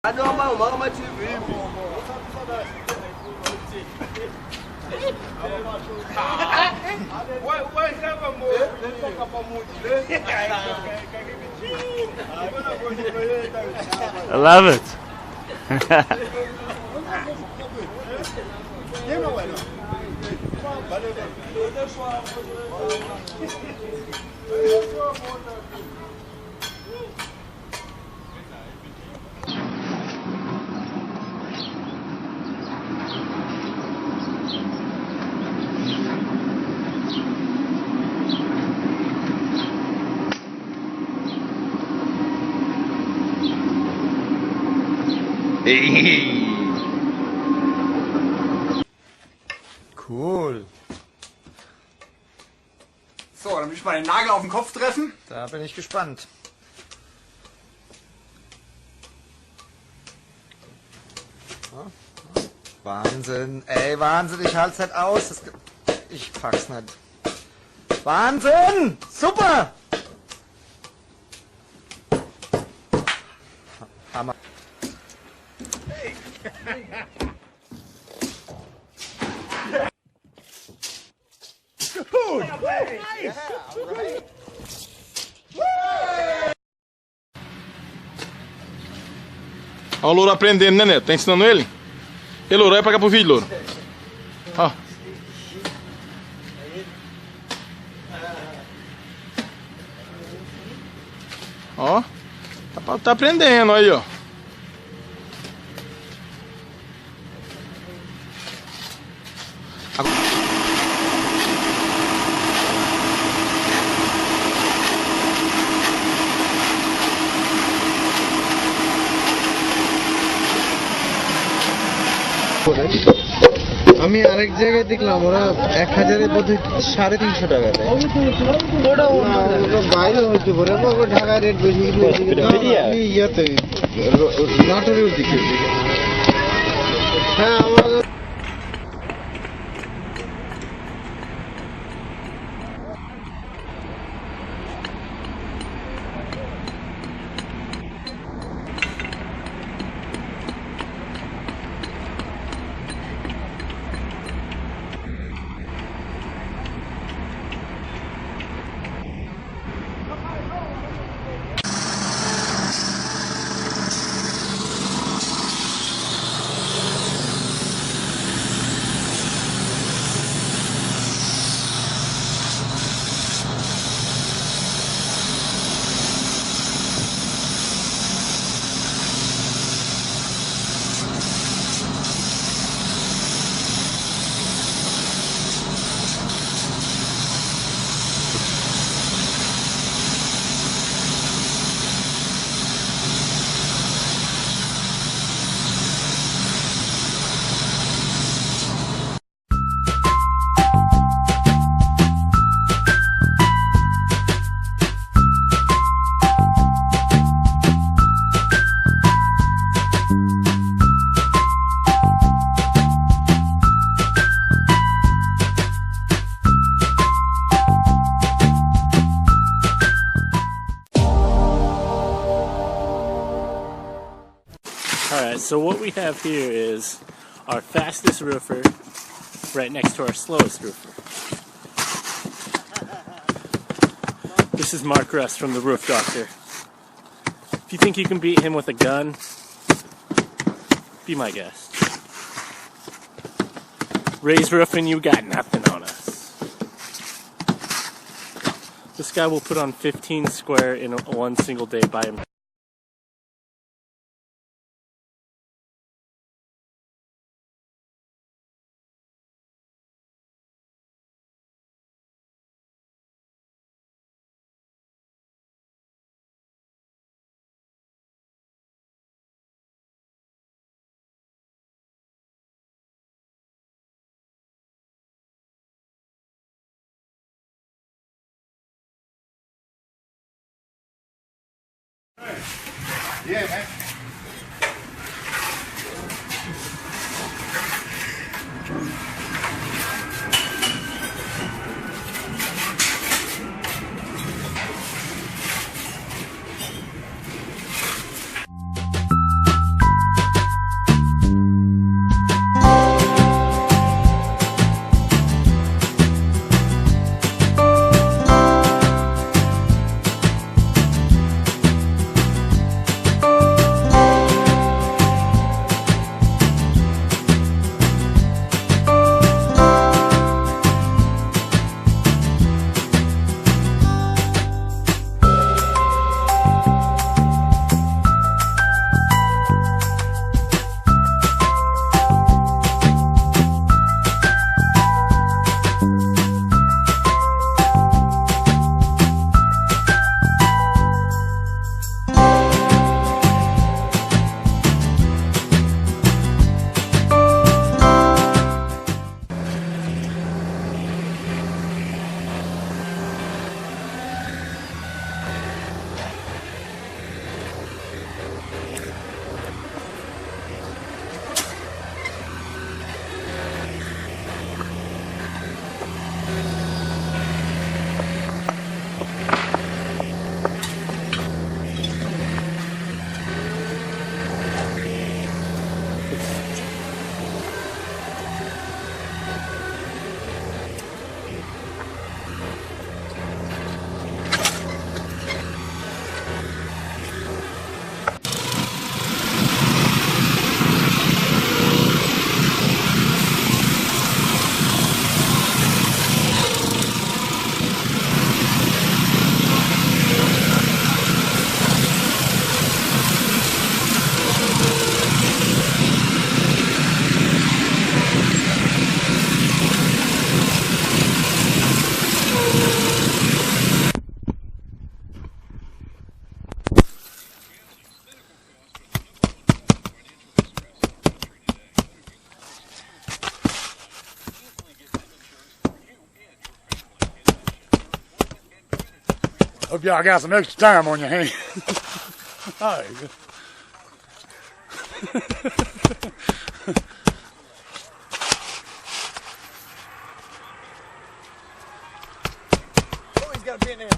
Noma mama TV. I love it. Cool. So, dann will ich mal den Nagel auf den Kopf treffen. Da bin ich gespannt. Wahnsinn. Ey, Wahnsinn. Ich halte es nicht aus. Ich pack's nicht. Wahnsinn! Super! Hammer. Hey. Good. Yeah, right. Olha o Louro aprendendo, né, Neto? Tá ensinando ele? E Louro, vai pra cá pro vídeo, Louro. Ó. Ó. Tá aprendendo aí, ó. আমি আরেক জায়গায় দেখলাম ওরা 1000-এর মধ্যে 350 টাকা দেয়। বাইরে হইতে পারে ঢাকা রেট বেশি আমি ইয়াতে নাটোরের দিকে হ্যাঁ আমার Alright, so what we have here is our fastest roofer right next to our slowest roofer. This is Mark Russ from the Roof Doctor. If you think you can beat him with a gun, be my guest. Ray's roofing, you got nothing on us. This guy will put on 15 square in one single day by himself. Yeah, man. Hope y'all got some extra time on your hands. All right. Oh, he's got a bit in there.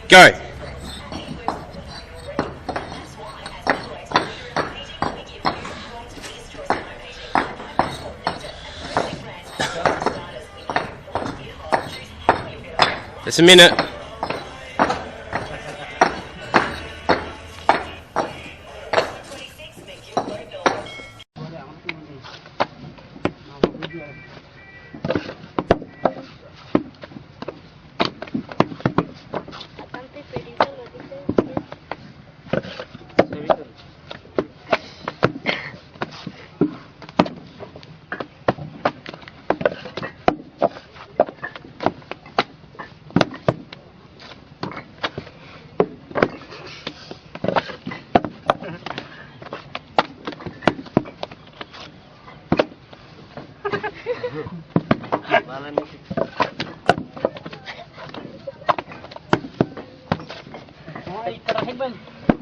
Go. It's a minute. Terakhir bang.